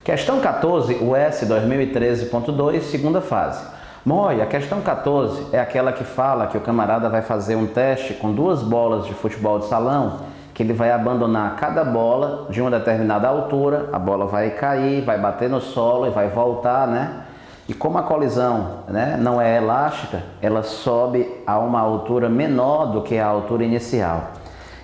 Questão 14, US 2013.2, segunda fase. Moi, a questão 14 é aquela que fala que o camarada vai fazer um teste com duas bolas de futebol de salão, que ele vai abandonar cada bola de uma determinada altura, a bola vai cair, vai bater no solo e vai voltar, né? E como a colisão, né, não é elástica, ela sobe a uma altura menor do que a altura inicial.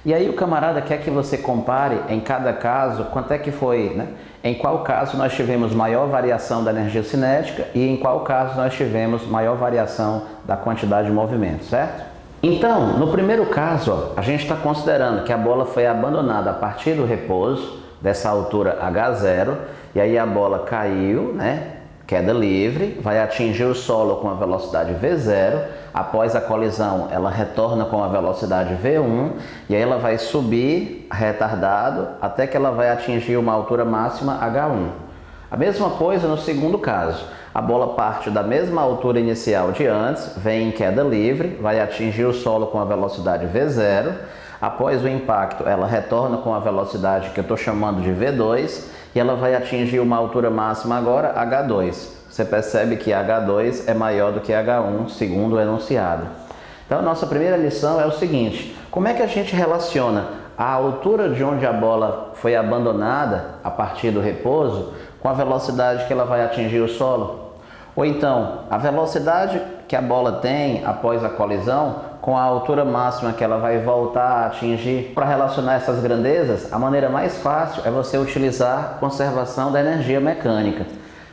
E aí o camarada quer que você compare em cada caso quanto é que foi, né? Em qual caso nós tivemos maior variação da energia cinética e em qual caso nós tivemos maior variação da quantidade de movimento, certo? Então, no primeiro caso, ó, a gente está considerando que a bola foi abandonada a partir do repouso, dessa altura H0, e aí a bola caiu, né? Queda livre, vai atingir o solo com a velocidade V0, após a colisão ela retorna com a velocidade V1 e aí ela vai subir retardado até que ela vai atingir uma altura máxima H1. A mesma coisa no segundo caso, a bola parte da mesma altura inicial de antes, vem em queda livre, vai atingir o solo com a velocidade V0, após o impacto ela retorna com a velocidade que eu estou chamando de V2 e ela vai atingir uma altura máxima agora, H2. Você percebe que H2 é maior do que H1, segundo o enunciado. Então, a nossa primeira lição é o seguinte: como é que a gente relaciona a altura de onde a bola foi abandonada a partir do repouso com a velocidade que ela vai atingir o solo? Ou então, a velocidade que a bola tem após a colisão com a altura máxima que ela vai voltar a atingir. Para relacionar essas grandezas, a maneira mais fácil é você utilizar a conservação da energia mecânica.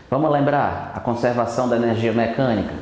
Vamos lembrar a conservação da energia mecânica?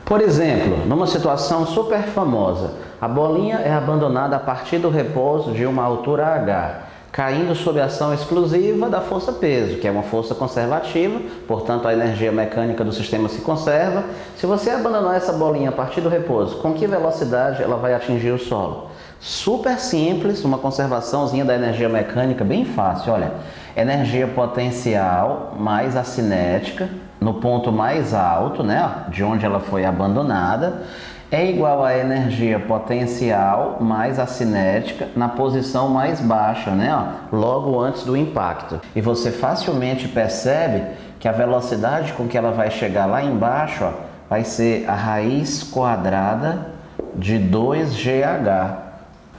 Por exemplo, numa situação super famosa, a bolinha é abandonada a partir do repouso de uma altura H, caindo sob a ação exclusiva da força-peso, que é uma força conservativa, portanto a energia mecânica do sistema se conserva. Se você abandonar essa bolinha a partir do repouso, com que velocidade ela vai atingir o solo? Super simples, uma conservaçãozinha da energia mecânica bem fácil, olha. Energia potencial mais a cinética, no ponto mais alto, né, de onde ela foi abandonada, é igual a energia potencial mais a cinética na posição mais baixa, né, ó, logo antes do impacto. E você facilmente percebe que a velocidade com que ela vai chegar lá embaixo, ó, vai ser a raiz quadrada de 2GH.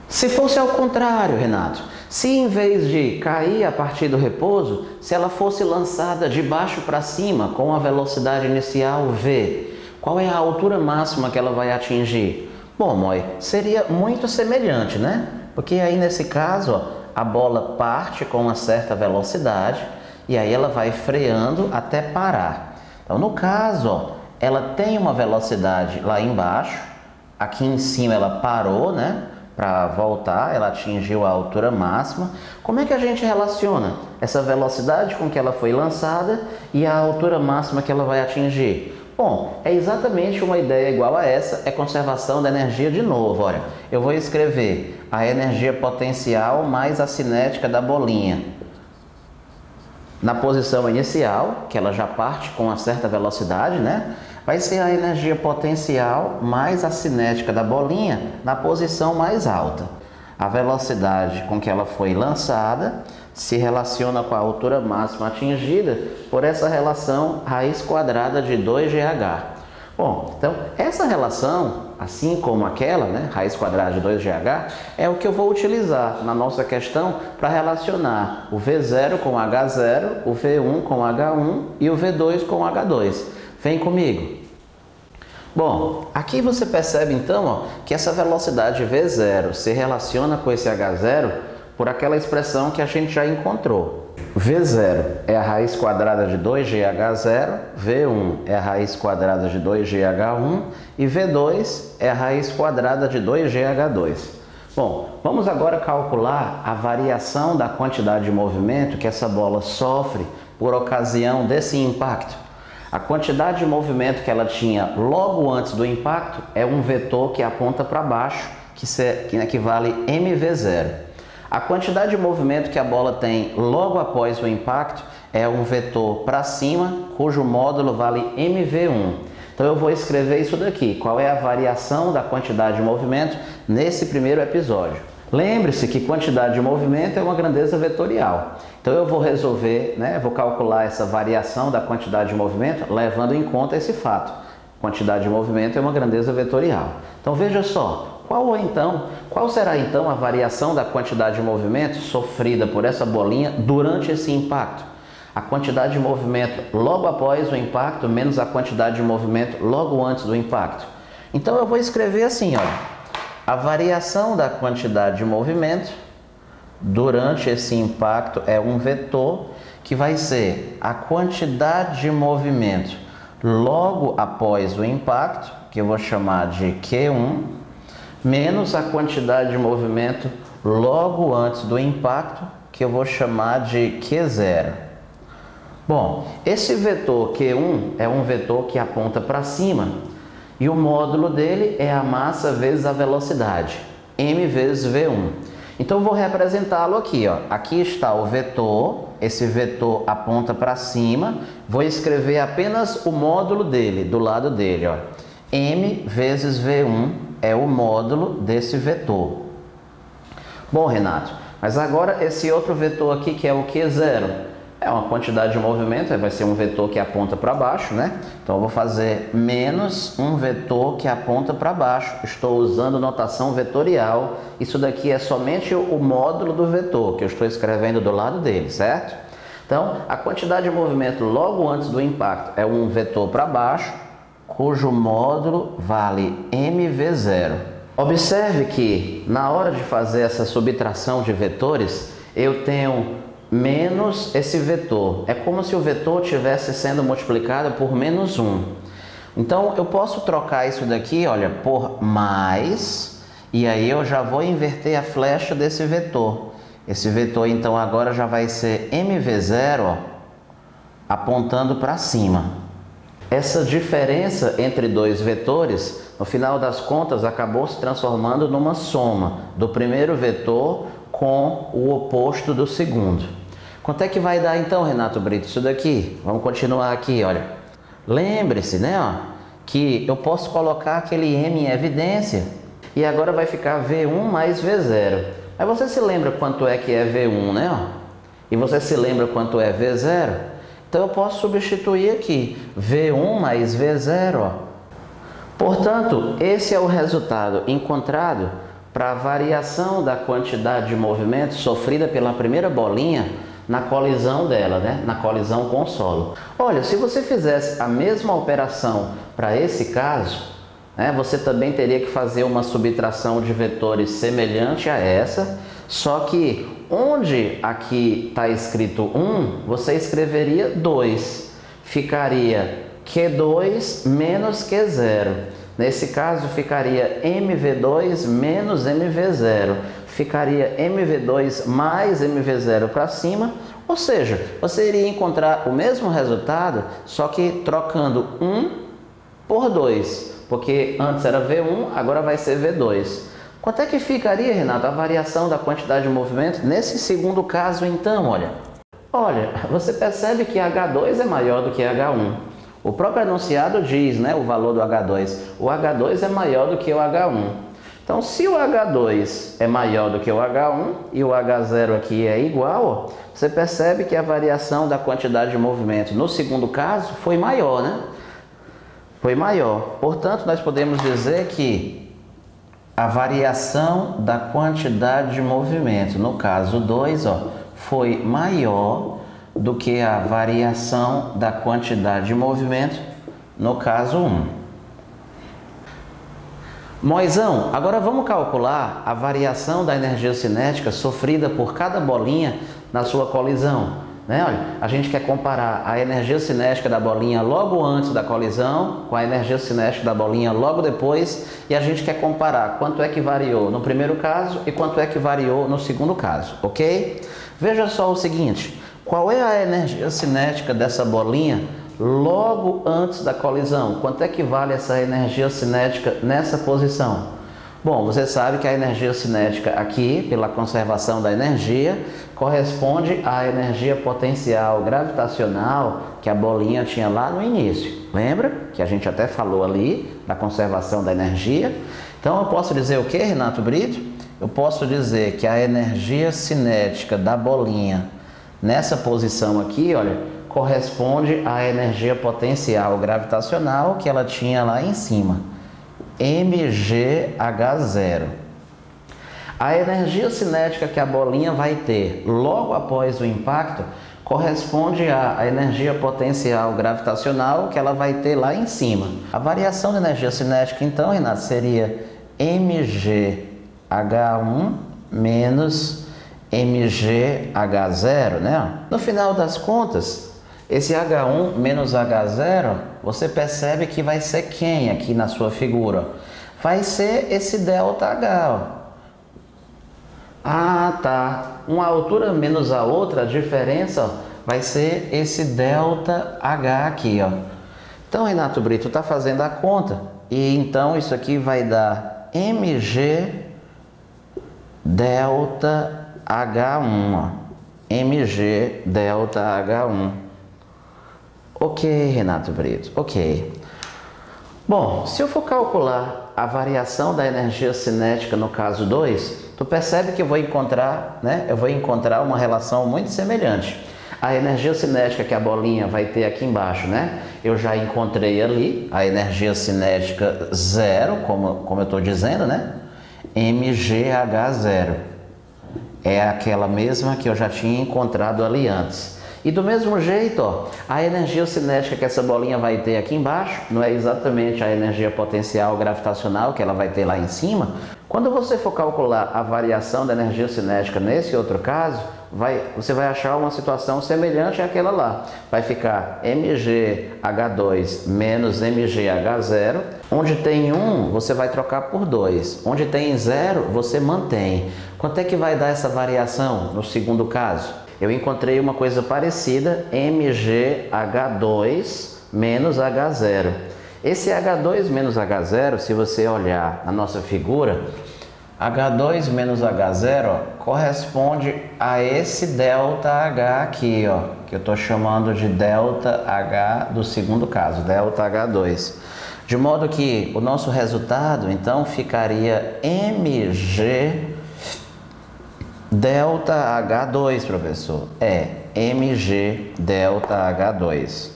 Se fosse ao contrário, Renato, se em vez de cair a partir do repouso, se ela fosse lançada de baixo para cima com a velocidade inicial V, qual é a altura máxima que ela vai atingir? Bom, Moi, seria muito semelhante, né? Porque aí nesse caso, ó, a bola parte com uma certa velocidade e aí ela vai freando até parar. Então, no caso, ó, ela tem uma velocidade lá embaixo, aqui em cima ela parou, né? Para voltar, ela atingiu a altura máxima. Como é que a gente relaciona essa velocidade com que ela foi lançada e a altura máxima que ela vai atingir? Bom, é exatamente uma ideia igual a essa, é conservação da energia de novo. Olha, eu vou escrever a energia potencial mais a cinética da bolinha. Na posição inicial, que ela já parte com uma certa velocidade, né? Vai ser a energia potencial mais a cinética da bolinha na posição mais alta. A velocidade com que ela foi lançada se relaciona com a altura máxima atingida por essa relação raiz quadrada de 2GH. Bom, então essa relação, assim como aquela, né, raiz quadrada de 2GH, é o que eu vou utilizar na nossa questão para relacionar o V0 com H0, o V1 com H1 e o V2 com H2. Vem comigo. Bom, aqui você percebe então, ó, que essa velocidade V0 se relaciona com esse H0 por aquela expressão que a gente já encontrou. V0 é a raiz quadrada de 2GH0, V1 é a raiz quadrada de 2GH1 e V2 é a raiz quadrada de 2GH2. Bom, vamos agora calcular a variação da quantidade de movimento que essa bola sofre por ocasião desse impacto. A quantidade de movimento que ela tinha logo antes do impacto é um vetor que aponta para baixo, que equivale mv0. A quantidade de movimento que a bola tem logo após o impacto é um vetor para cima, cujo módulo vale mv1. Então eu vou escrever isso daqui, qual é a variação da quantidade de movimento nesse primeiro episódio. Lembre-se que quantidade de movimento é uma grandeza vetorial. Então eu vou resolver, né, vou calcular essa variação da quantidade de movimento levando em conta esse fato. Quantidade de movimento é uma grandeza vetorial. Então veja só, qual será então a variação da quantidade de movimento sofrida por essa bolinha durante esse impacto? A quantidade de movimento logo após o impacto menos a quantidade de movimento logo antes do impacto. Então eu vou escrever assim, olha. A variação da quantidade de movimento durante esse impacto é um vetor que vai ser a quantidade de movimento logo após o impacto, que eu vou chamar de Q1, menos a quantidade de movimento logo antes do impacto, que eu vou chamar de Q0. Bom, esse vetor Q1 é um vetor que aponta para cima. E o módulo dele é a massa vezes a velocidade, m vezes v1. Então eu vou representá-lo aqui, ó. Aqui está o vetor, esse vetor aponta para cima. Vou escrever apenas o módulo dele, do lado dele, ó. M vezes v1 é o módulo desse vetor. Bom, Renato, mas agora esse outro vetor aqui que é o Q0. É uma quantidade de movimento, vai ser um vetor que aponta para baixo, né? Então eu vou fazer menos um vetor que aponta para baixo. Estou usando notação vetorial. Isso daqui é somente o módulo do vetor que eu estou escrevendo do lado dele, certo? Então, a quantidade de movimento logo antes do impacto é um vetor para baixo, cujo módulo vale mv0. Observe que na hora de fazer essa subtração de vetores, eu tenho menos esse vetor. É como se o vetor estivesse sendo multiplicado por menos 1. Então, eu posso trocar isso daqui, olha, por mais, e aí eu já vou inverter a flecha desse vetor. Esse vetor, então, agora já vai ser mv0, ó, apontando para cima. Essa diferença entre dois vetores, no final das contas, acabou se transformando numa soma do primeiro vetor com o oposto do segundo. Quanto é que vai dar então, Renato Brito, isso daqui? Vamos continuar aqui, olha. Lembre-se, né, ó, que eu posso colocar aquele M em evidência e agora vai ficar V1 mais V0. Mas você se lembra quanto é que é V1, né, ó? E você se lembra quanto é V0? Então eu posso substituir aqui, V1 mais V0, ó. Portanto, esse é o resultado encontrado para a variação da quantidade de movimento sofrida pela primeira bolinha na colisão dela, né? Na colisão com o solo. Olha, se você fizesse a mesma operação para esse caso, né, você também teria que fazer uma subtração de vetores semelhante a essa, só que onde aqui está escrito 1, você escreveria 2. Ficaria Q2 menos Q0. Nesse caso, ficaria MV2 menos MV0. Ficaria MV2 mais MV0 para cima. Ou seja, você iria encontrar o mesmo resultado, só que trocando 1 por 2. Porque antes era V1, agora vai ser V2. Quanto é que ficaria, Renato, a variação da quantidade de movimento nesse segundo caso, então, olha? Olha, você percebe que H2 é maior do que H1. O próprio enunciado diz, né, o valor do H2. O H2 é maior do que o H1. Então, se o H2 é maior do que o H1 e o H0 aqui é igual, você percebe que a variação da quantidade de movimento no segundo caso foi maior, né? Foi maior. Portanto, nós podemos dizer que a variação da quantidade de movimento, no caso 2, ó, foi maior do que a variação da quantidade de movimento no caso 1. Moisão, agora vamos calcular a variação da energia cinética sofrida por cada bolinha na sua colisão. Né? Olha, a gente quer comparar a energia cinética da bolinha logo antes da colisão com a energia cinética da bolinha logo depois, e a gente quer comparar quanto é que variou no primeiro caso e quanto é que variou no segundo caso, ok? Veja só o seguinte, qual é a energia cinética dessa bolinha logo antes da colisão? Quanto é que vale essa energia cinética nessa posição? Bom, você sabe que a energia cinética aqui, pela conservação da energia, corresponde à energia potencial gravitacional que a bolinha tinha lá no início. Lembra que a gente até falou ali da conservação da energia? Então eu posso dizer o que, Renato Brito? eu posso dizer que a energia cinética da bolinha nessa posição aqui, olha, corresponde à energia potencial gravitacional que ela tinha lá em cima, mgh0. A energia cinética que a bolinha vai ter logo após o impacto corresponde à energia potencial gravitacional que ela vai ter lá em cima. A variação de energia cinética, então, Renato, seria mgh1 menos mgh0, né? No final das contas, esse H1 menos H0, você percebe que vai ser quem aqui na sua figura? Vai ser esse ΔH, ó. Ah, tá. Uma altura menos a outra, a diferença, ó, vai ser esse ΔH aqui, ó. Então, Renato Brito, tá fazendo a conta. E então isso aqui vai dar mg ΔH1, ó. mg ΔH1. Ok, Renato Brito, ok. Bom, se eu for calcular a variação da energia cinética no caso 2, tu percebe que eu vou encontrar, né? Eu vou encontrar uma relação muito semelhante. A energia cinética que a bolinha vai ter aqui embaixo, né? Eu já encontrei ali a energia cinética 0, como eu estou dizendo, né? mgh0. É aquela mesma que eu já tinha encontrado ali antes. E do mesmo jeito, ó, a energia cinética que essa bolinha vai ter aqui embaixo não é exatamente a energia potencial gravitacional que ela vai ter lá em cima. Quando você for calcular a variação da energia cinética nesse outro caso, você vai achar uma situação semelhante àquela lá. Vai ficar mgh2 menos mgh0. Onde tem 1, você vai trocar por 2. Onde tem 0, você mantém. Quanto é que vai dar essa variação no segundo caso? Eu encontrei uma coisa parecida, mgh2 menos h0. Esse h2 menos h0, se você olhar na nossa figura, h2 menos h0 ó, corresponde a esse ΔH aqui, ó, que eu estou chamando de ΔH do segundo caso, ΔH2. De modo que o nosso resultado, então, ficaria mg ΔH2, professor. É mg ΔH2.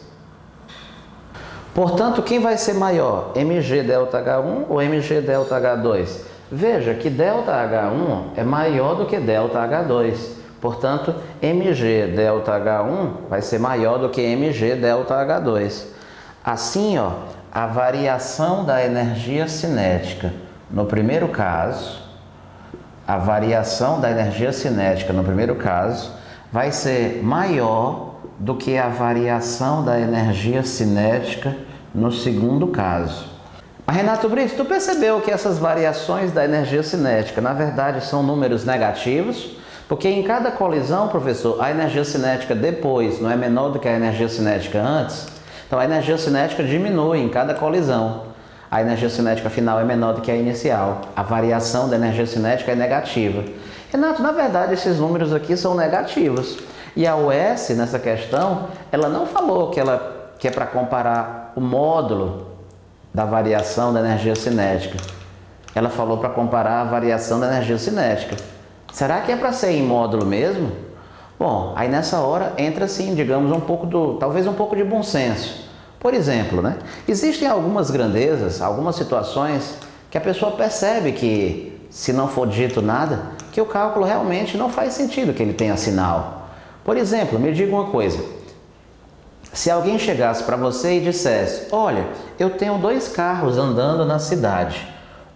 Portanto, quem vai ser maior? mg ΔH1 ou mg ΔH2? Veja que ΔH1 é maior do que ΔH2. Portanto, mg ΔH1 vai ser maior do que mg ΔH2. Assim, ó, a variação da energia cinética no primeiro caso, vai ser maior do que a variação da energia cinética no segundo caso. Mas, Renato Brito, tu percebeu que essas variações da energia cinética, na verdade, são números negativos? Porque em cada colisão, professor, a energia cinética depois não é menor do que a energia cinética antes? Então, a energia cinética diminui em cada colisão. A energia cinética final é menor do que a inicial. A variação da energia cinética é negativa. Renato, na verdade, esses números aqui são negativos. E a UES, nessa questão, ela não falou que é para comparar o módulo da variação da energia cinética. Ela falou para comparar a variação da energia cinética. Será que é para ser em módulo mesmo? Bom, aí nessa hora entra assim, digamos, talvez um pouco de bom senso. Por exemplo, né? Existem algumas grandezas, algumas situações que a pessoa percebe que, se não for dito nada, que o cálculo realmente não faz sentido que ele tenha sinal. Por exemplo, me diga uma coisa. Se alguém chegasse para você e dissesse, olha, eu tenho 2 carros andando na cidade.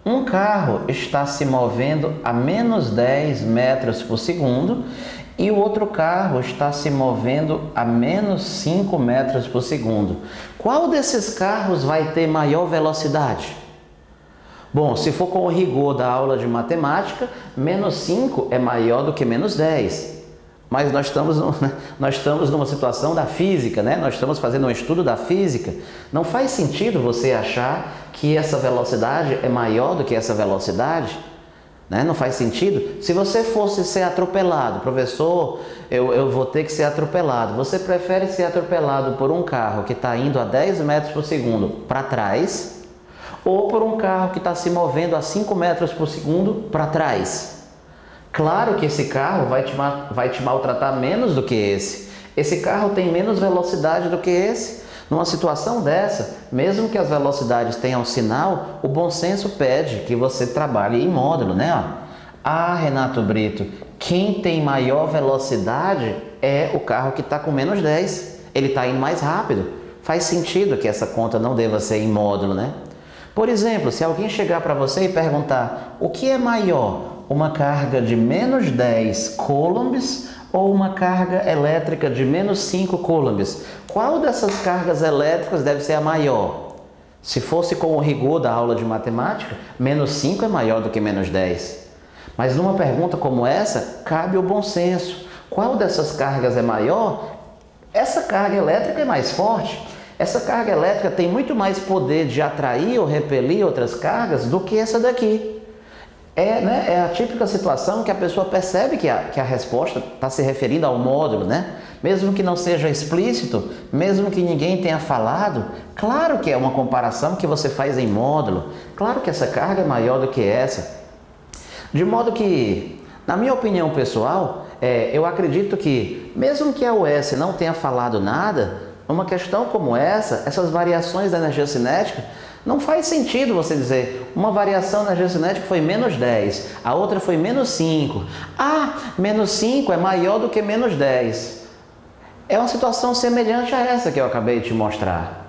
Um carro está se movendo a menos 10 metros por segundo e o outro carro está se movendo a menos 5 metros por segundo. Qual desses carros vai ter maior velocidade? Bom, se for com o rigor da aula de matemática, menos 5 é maior do que menos 10. Mas nós estamos numa situação da física, né? Nós estamos fazendo um estudo da física. Não faz sentido você achar que essa velocidade é maior do que essa velocidade, né? Não faz sentido. Se você fosse ser atropelado, professor, eu vou ter que ser atropelado. Você prefere ser atropelado por um carro que está indo a 10 metros por segundo para trás ou por um carro que está se movendo a 5 metros por segundo para trás? Claro que esse carro vai te maltratar menos do que esse. Esse carro tem menos velocidade do que esse. Numa situação dessa, mesmo que as velocidades tenham sinal, o bom senso pede que você trabalhe em módulo, né? Ah, Renato Brito, quem tem maior velocidade é o carro que está com menos 10. Ele está indo mais rápido. Faz sentido que essa conta não deva ser em módulo, né? Por exemplo, se alguém chegar para você e perguntar o que é maior, uma carga de menos 10 coulombs ou uma carga elétrica de menos 5 coulombs, qual dessas cargas elétricas deve ser a maior? Se fosse com o rigor da aula de matemática, menos 5 é maior do que menos 10. Mas numa pergunta como essa, cabe o bom senso. Qual dessas cargas é maior? Essa carga elétrica é mais forte. Essa carga elétrica tem muito mais poder de atrair ou repelir outras cargas do que essa daqui. É a típica situação que a pessoa percebe que a resposta está se referindo ao módulo, né? Mesmo que não seja explícito, mesmo que ninguém tenha falado, claro que é uma comparação que você faz em módulo. Claro que essa carga é maior do que essa. De modo que, na minha opinião pessoal, eu acredito que, mesmo que a UES não tenha falado nada, numa questão como essa, essas variações da energia cinética, não faz sentido você dizer, uma variação na energia cinética foi menos 10, a outra foi menos 5. Ah, menos 5 é maior do que menos 10. É uma situação semelhante a essa que eu acabei de te mostrar.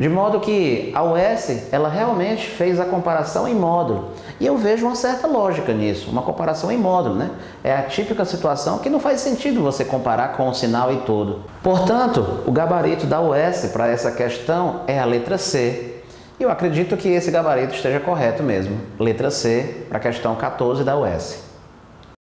De modo que a UES, ela realmente fez a comparação em módulo. E eu vejo uma certa lógica nisso, uma comparação em módulo, né? É a típica situação que não faz sentido você comparar com o sinal e tudo. Portanto, o gabarito da UES para essa questão é a letra C. E eu acredito que esse gabarito esteja correto mesmo. Letra C para a questão 14 da UES.